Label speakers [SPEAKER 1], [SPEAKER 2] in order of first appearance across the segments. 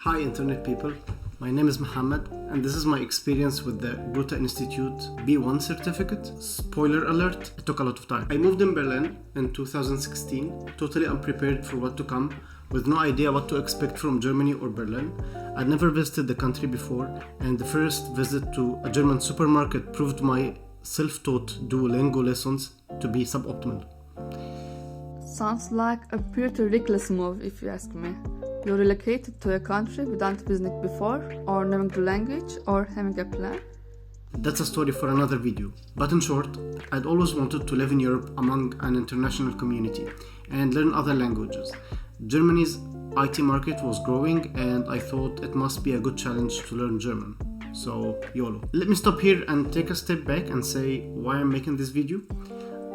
[SPEAKER 1] Hi internet people, my name is Mohammed and this is my experience with the Goethe Institute B1 certificate. Spoiler alert, it took a lot of time. I moved in Berlin in 2016, totally unprepared for what to come, with no idea what to expect from Germany or Berlin. I'd never visited the country before, and the first visit to a German supermarket proved my self-taught Duolingo lessons to be suboptimal.
[SPEAKER 2] Sounds like a pretty reckless move if you ask me. You relocated to a country without visiting it before, or knowing the language, or having a plan?
[SPEAKER 1] That's a story for another video. But in short, I'd always wanted to live in Europe among an international community and learn other languages. Germany's IT market was growing and I thought it must be a good challenge to learn German. So, YOLO. Let me stop here and take a step back and say why I'm making this video.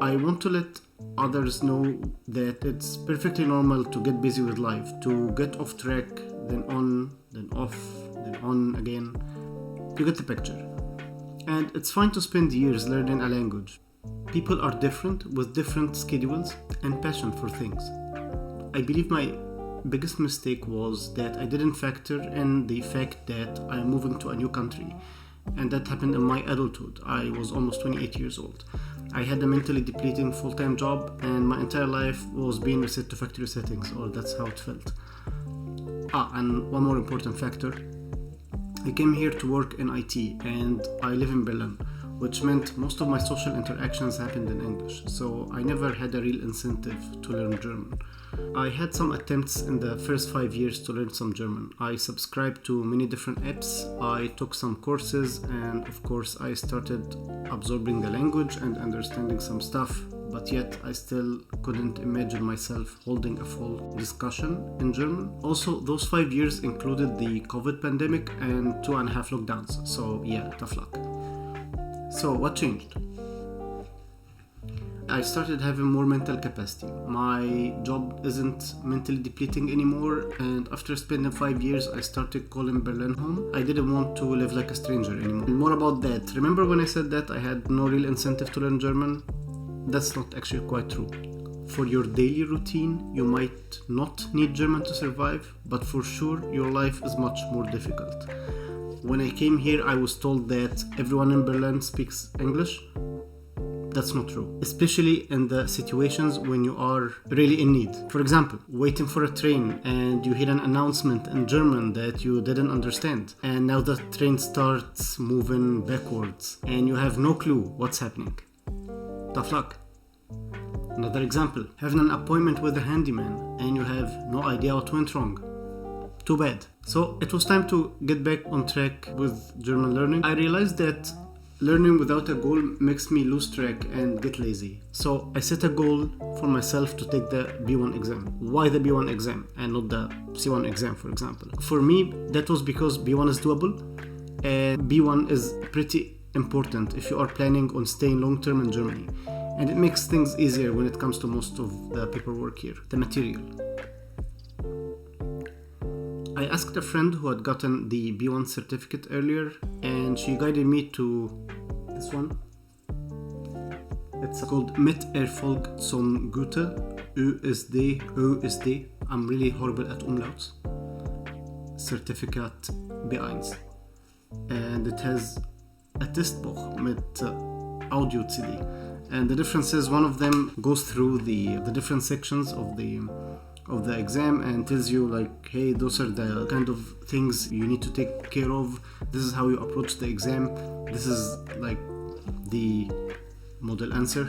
[SPEAKER 1] I want to let others know that it's perfectly normal to get busy with life, to get off track, then on, then off, then on again. You get the picture. And it's fine to spend years learning a language. People are different with different schedules and passion for things. I believe my biggest mistake was that I didn't factor in the fact that I'm moving to a new country. And that happened in my adulthood. I was almost 28 years old. I had a mentally depleting full-time job and my entire life was being reset to factory settings, or that's how it felt. And one more important factor. I came here to work in IT and I live in Berlin, which meant most of my social interactions happened in English, so I never had a real incentive to learn German. I had some attempts in the first 5 years to learn some German. I subscribed to many different apps, I took some courses, and of course I started absorbing the language and understanding some stuff, but yet I still couldn't imagine myself holding a full discussion in German. Also, those 5 years included the COVID pandemic and 2.5 lockdowns, so yeah, tough luck. So what changed? I started having more mental capacity. My job isn't mentally depleting anymore, and after spending 5 years, I started calling Berlin home. I didn't want to live like a stranger anymore. And more about that. Remember when I said that I had no real incentive to learn German? That's not actually quite true. For your daily routine, you might not need German to survive, but for sure, your life is much more difficult. When I came here, I was told that everyone in Berlin speaks English. That's not true, especially in the situations when you are really in need. For example, waiting for a train and you hear an announcement in German that you didn't understand, and now the train starts moving backwards and you have no clue what's happening. Tough luck. Another example, having an appointment with a handyman and you have no idea what went wrong. Too bad. So it was time to get back on track with German learning. I realized that learning without a goal makes me lose track and get lazy. So I set a goal for myself to take the B1 exam. Why the B1 exam and not the C1 exam, for example? For me, that was because B1 is doable and B1 is pretty important if you are planning on staying long term in Germany. And it makes things easier when it comes to most of the paperwork here, the material. I asked a friend who had gotten the B1 certificate earlier and she guided me to this one. It's called Mit Erfolg zum Goethe, ÖSD. I'm really horrible at umlauts. Certificate B1. And it has a Testbuch mit Audio-CD. And the difference is one of them goes through the different sections of the exam and tells you like, hey, those are the kind of things you need to take care of. This is how you approach the exam. This is like the model answer.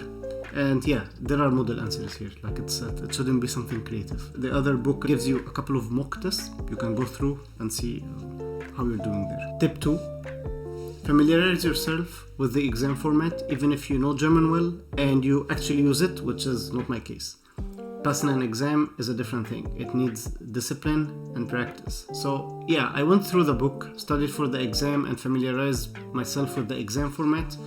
[SPEAKER 1] And yeah, there are model answers here. Like it shouldn't be something creative. The other book gives you a couple of mock tests you can go through and see how you're doing there. Tip 2. Familiarize yourself with the exam format even if you know German well and you actually use it, which is not my case. Passing an exam is a different thing. It needs discipline and practice. So yeah, I went through the book, studied for the exam and familiarized myself with the exam format.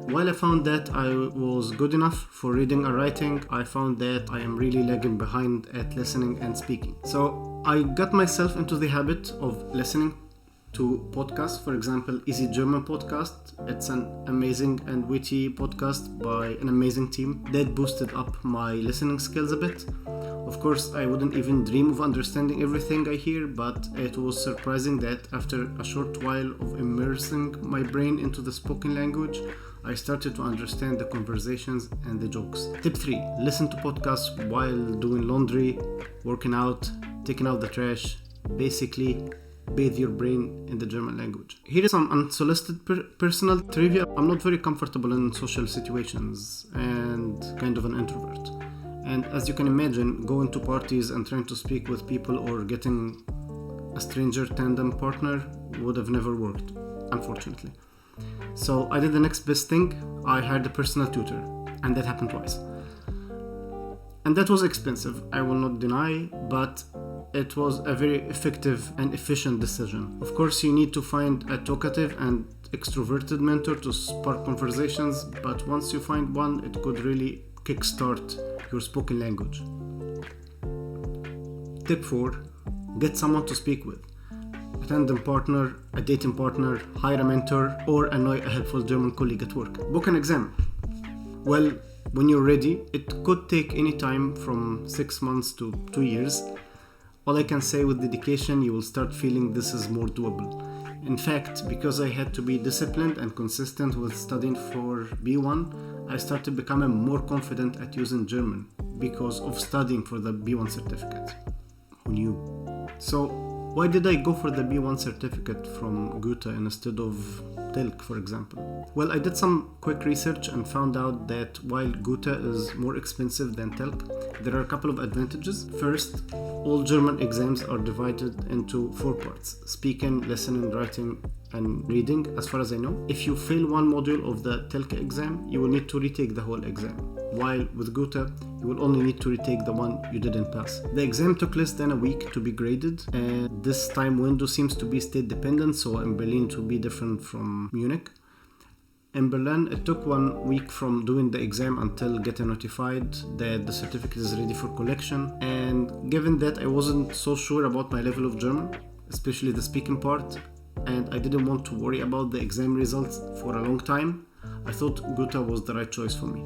[SPEAKER 1] While I found that I was good enough for reading and writing, I found that I am really lagging behind at listening and speaking. So I got myself into the habit of listening to podcasts. For example, Easy German Podcast. It's an amazing and witty podcast by an amazing team that boosted up my listening skills a bit. Of course, I wouldn't even dream of understanding everything I hear, but it was surprising that after a short while of immersing my brain into the spoken language, I started to understand the conversations and the jokes. Tip 3. Listen to podcasts while doing laundry, working out, taking out the trash. Basically, bathe your brain in the German language. Here is some unsolicited personal trivia. I'm not very comfortable in social situations and kind of an introvert. And as you can imagine, going to parties and trying to speak with people or getting a stranger tandem partner would have never worked, unfortunately. So I did the next best thing. I hired a personal tutor, and that happened twice. And that was expensive, I will not deny, but it was a very effective and efficient decision. Of course, you need to find a talkative and extroverted mentor to spark conversations, but once you find one, it could really kickstart your spoken language. Tip 4. Get someone to speak with. A tandem partner, a dating partner, hire a mentor, or annoy a helpful German colleague at work. Book an exam. Well, when you're ready, it could take any time from 6 months to 2 years. All I can say, with dedication, you will start feeling this is more doable. In fact, because I had to be disciplined and consistent with studying for B1, I started becoming more confident at using German because of studying for the B1 certificate. Who knew? So, why did I go for the B1 certificate from Goethe instead of Telk, for example? Well, I did some quick research and found out that while Goethe is more expensive than Telk, there are a couple of advantages. First, all German exams are divided into 4 parts: speaking, listening, writing, and reading, as far as I know. If you fail one module of the Telk exam, you will need to retake the whole exam. While with Goethe, you will only need to retake the one you didn't pass. The exam took less than a week to be graded, and this time window seems to be state dependent, so in Berlin it will be different from Munich. In Berlin, it took 1 week from doing the exam until getting notified that the certificate is ready for collection. And given that I wasn't so sure about my level of German, especially the speaking part, and I didn't want to worry about the exam results for a long time, I thought Goethe was the right choice for me.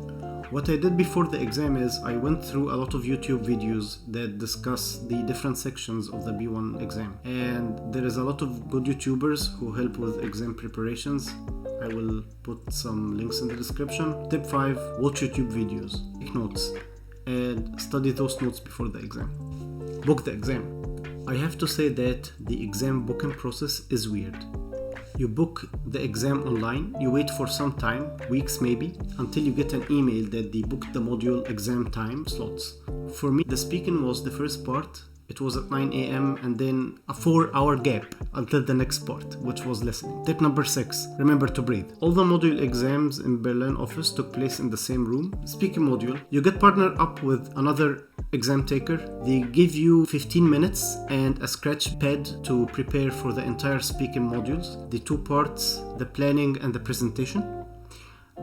[SPEAKER 1] What I did before the exam is I went through a lot of YouTube videos that discuss the different sections of the B1 exam. And there is a lot of good YouTubers who help with exam preparations. I will put some links in the description. Tip 5. Watch YouTube videos. Take notes and study those notes before the exam. Book the exam. I have to say that the exam booking process is weird. You book the exam online, you wait for some time, weeks maybe, until you get an email that they booked the module exam time slots. For me, the speaking was the first part. It was at 9 a.m. and then a 4-hour gap until the next part, which was listening. Tip number 6. Remember to breathe. All the module exams in Berlin office took place in the same room. Speaking module, you get partnered up with another exam taker. They give you 15 minutes and a scratch pad to prepare for the entire speaking modules, the 2 parts, the planning and the presentation.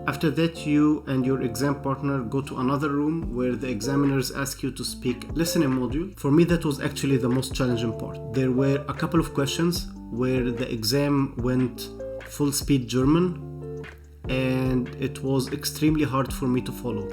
[SPEAKER 1] After that, you and your exam partner go to another room where the examiners ask you to speak listening module. For me, that was actually the most challenging part. There were a couple of questions where the exam went full speed German, and it was extremely hard for me to follow.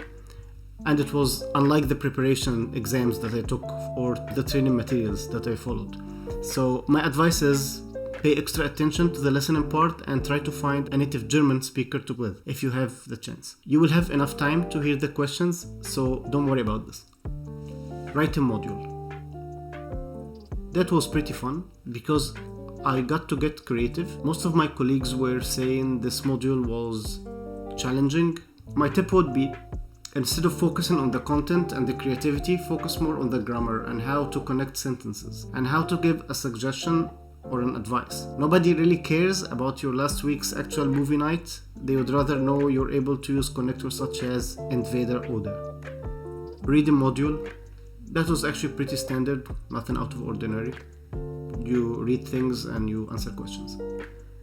[SPEAKER 1] And it was unlike the preparation exams that I took or the training materials that I followed. So my advice is pay extra attention to the listening part and try to find a native German speaker to with if you have the chance. You will have enough time to hear the questions, so don't worry about this. Writing module. That was pretty fun because I got to get creative. Most of my colleagues were saying this module was challenging. My tip would be, instead of focusing on the content and the creativity, focus more on the grammar and how to connect sentences and how to give a suggestion or an advice. Nobody really cares about your last week's actual movie night. They would rather know you're able to use connectors such as entweder oder. Reading module. That was actually pretty standard, nothing out of ordinary. You read things and you answer questions.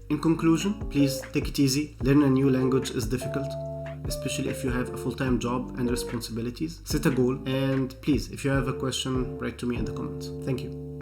[SPEAKER 1] In conclusion, please take it easy. Learning a new language is difficult, especially if you have a full-time job and responsibilities. Set a goal, and please, if you have a question, write to me in the comments. Thank you.